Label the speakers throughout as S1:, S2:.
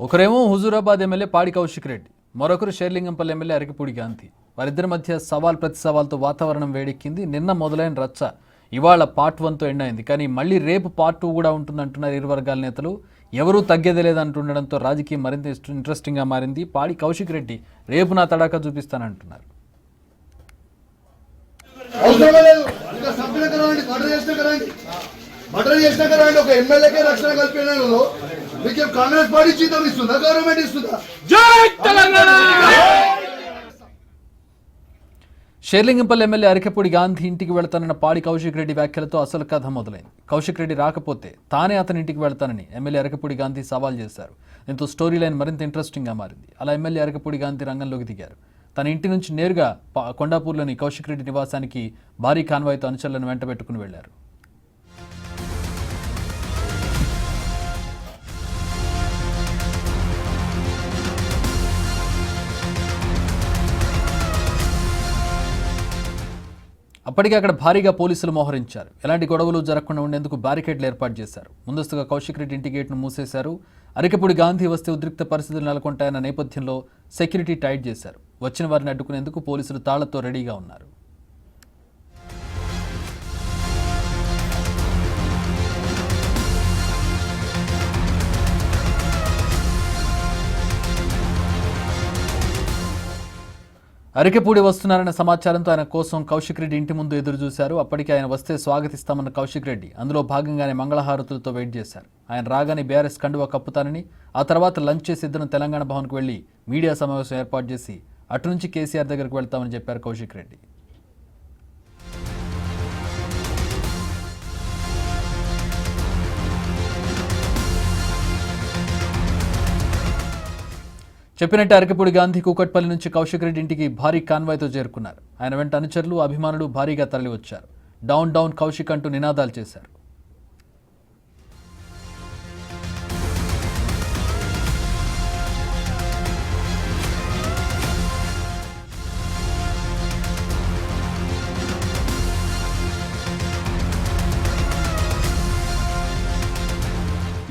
S1: ఒకరేమో హుజూరాబాద్ ఎమ్మెల్యే పాడి కౌశిక్ రెడ్డి, మరొకరు షేర్లింగంపల్లి ఎమ్మెల్యే అరకిపూడి గాంధీ. వారిద్దరి మధ్య సవాల్ ప్రతి సవాల్తో వాతావరణం వేడెక్కింది. నిన్న మొదలైన రచ్చ ఇవాళ పార్ట్ 1తో ఎండ్ అయింది. కానీ మళ్ళీ రేపు పార్ట్ 2 కూడా ఉంటుందంటున్నారు ఇరు వర్గాల నేతలు. ఎవరూ తగ్గేదే లేదంటుండడంతో రాజకీయం మరింత ఇంట్రెస్టింగ్గా మారింది. పాడి కౌశిక్ రెడ్డి రేపు నా తడాకా చూపిస్తానంటున్నారు.
S2: ఒక ఎమ్మెల్యేకే రక్షణ కల్పించడంలో మీకు కాంగ్రెస్ పార్టీ జీతం ఇస్తుందా, గవర్నమెంట్ ఇస్తుందా?
S1: షేర్లింగంపల్లి ఎమ్మెల్యే అరకెపూడి గాంధీ ఇంటికి వెళ్తానన్న పాడి కౌశిక్ రెడ్డి వ్యాఖ్యలతో అసలు కథ మొదలైంది. కౌశిక్ రెడ్డి రాకపోతే తానే అతని ఇంటికి వెళ్తానని ఎమ్మెల్యే అరకెపూడి గాంధీ సవాల్ చేశారు. దీంతో స్టోరీ లైన్ మరింత ఇంట్రెస్టింగ్గా మారింది. అలా ఎమ్మెల్యే అరకెపూడి గాంధీ రంగంలోకి దిగారు. తన ఇంటి నుంచి నేరుగా కొండాపూర్లోని కౌశిక్ రెడ్డి నివాసానికి భారీ కాన్వాయ్తో అనుచరులను వెంటబెట్టుకుని వెళ్లారు. అప్పటికే అక్కడ భారీగా పోలీసులు మోహరించారు. ఎలాంటి గొడవలు జరగకుండా ఉండేందుకు బ్యారికేడ్లు ఏర్పాటు చేశారు. ముందస్తుగా కౌశిక్ రెడ్డి ఇంటి గేట్ను మూసేశారు. అరకెపూడి గాంధీ వస్తే ఉద్రిక్త పరిస్థితులు నెలకొంటాయన్న నేపథ్యంలో సెక్యూరిటీ టైట్ చేశారు. వచ్చిన వారిని అడ్డుకునేందుకు పోలీసులు తాళ్లతో రెడీగా ఉన్నారు. అరకెపూడి వస్తున్నారన్న సమాచారంతో ఆయన కోసం కౌశిక్ రెడ్డి ఇంటి ముందు ఎదురు చూశారు. అప్పటికే ఆయన వస్తే స్వాగతిస్తామన్న కౌశిక్ రెడ్డి అందులో భాగంగానే మంగళహారతులతో వెయిట్ చేశారు. ఆయన రాగానే బీఆర్ఎస్ కండువా కప్పుతానని, ఆ తర్వాత లంచ్ చేసి ఇద్దరు తెలంగాణ భవన్కు వెళ్లి మీడియా సమావేశం ఏర్పాటు చేసి అటు నుంచి కేసీఆర్ దగ్గరకు వెళ్తామని చెప్పారు కౌశిక్ రెడ్డి. చెప్పినట్టు అరకెపూడి గాంధీ కూకట్పల్లి నుంచి కౌశిక్ రెడ్డి ఇంటికి భారీ కాన్వాయ్తో చేరుకున్నారు. ఆయన వెంట అనుచరులు, అభిమానులు భారీగా తరలివచ్చారు. డౌన్ డౌన్ కౌశిక్ అంటూ నినాదాలు చేశారు.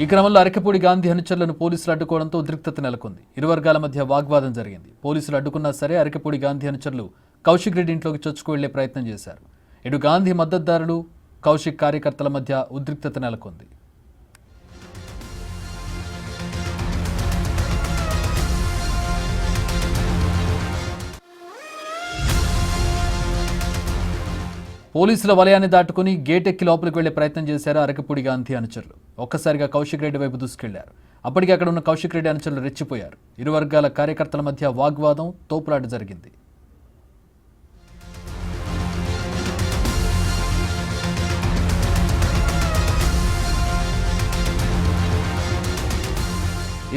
S1: ఈ క్రమంలో అరకెపూడి గాంధీ అనుచరులను పోలీసులు అడ్డుకోవడంతో ఉద్రిక్తత నెలకొంది. ఇరు వర్గాల మధ్య వాగ్వాదం జరిగింది. పోలీసులు అడ్డుకున్నా సరే అరకెపూడి గాంధీ అనుచరులు కౌశిక్ రెడ్డి ఇంట్లోకి చొచ్చుకు వెళ్లే ప్రయత్నం చేశారు. ఇటు గాంధీ మద్దతుదారులు, కౌశిక్ కార్యకర్తల మధ్య ఉద్రిక్తత నెలకొంది. పోలీసుల వలయాన్ని దాటుకుని గేటెక్కి లోపలికి వెళ్లే ప్రయత్నం చేశారు అరకెపూడి గాంధీ అనుచరులు. ఒక్కసారిగా కౌశిక్ రెడ్డి వైపు దూసుకెళ్లారు. అప్పటికే అక్కడ ఉన్న కౌశిక్ రెడ్డి అనుచరులు రెచ్చిపోయారు. ఇరు వర్గాల కార్యకర్తల మధ్య వాగ్వాదం, తోపులాట జరిగింది.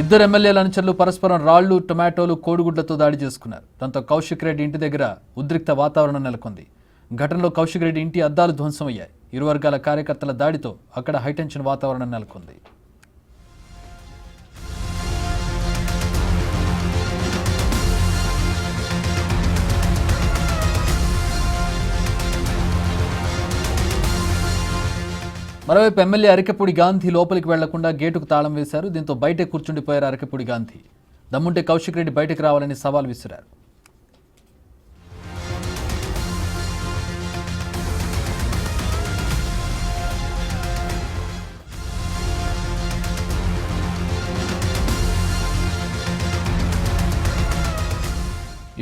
S1: ఇద్దరు ఎమ్మెల్యేల అనుచరులు పరస్పరం రాళ్లు, టొమాటోలు, కోడిగుడ్లతో దాడి చేసుకున్నారు. దాంతో కౌశిక్ రెడ్డి ఇంటి దగ్గర ఉద్రిక్త వాతావరణం నెలకొంది. ఘటనలో కౌశిక్ రెడ్డి ఇంటి అద్దాలు ధ్వంసమయ్యాయి. ఇరు వర్గాల కార్యకర్తల దాడితో అక్కడ హైటెన్షన్ వాతావరణం నెలకొంది. మరోవైపు ఎమ్మెల్యే అరకెపూడి గాంధీ లోపలికి వెళ్లకుండా గేటుకు తాళం వేశారు. దీంతో బయటే కూర్చుండిపోయారు అరకెపూడి గాంధీ. దమ్ముంటే కౌశిక్ రెడ్డి బయటకు రావాలని సవాల్ విసిరారు.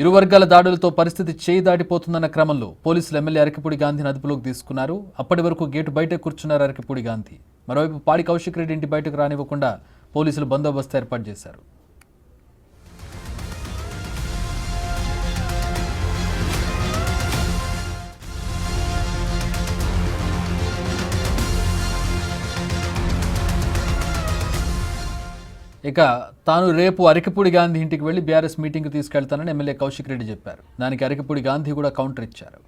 S1: ఇరు వర్గాల దాడులతో పరిస్థితి చేయి దాటిపోతుందన్న క్రమంలో పోలీసులు ఎమ్మెల్యే అరకెపూడి గాంధీని అదుపులోకి తీసుకున్నారు. అప్పటి వరకు గేటు బయటే కూర్చున్నారు అరకెపూడి గాంధీ. మరోవైపు పాడి కౌశిక్ రెడ్డి ఇంటి బయటకు రానివ్వకుండా పోలీసులు బందోబస్తు ఏర్పాటు చేశారు. ఇక తాను రేపు అరకెపూడి గాంధీ ఇంటికి వెళ్లి బీఆర్ఎస్ మీటింగ్కు తీసుకెళ్తానని ఎమ్మెల్యే కౌశిక్ రెడ్డి చెప్పారు. దానికి అరకెపూడి గాంధీ కూడా కౌంటర్ ఇచ్చారు.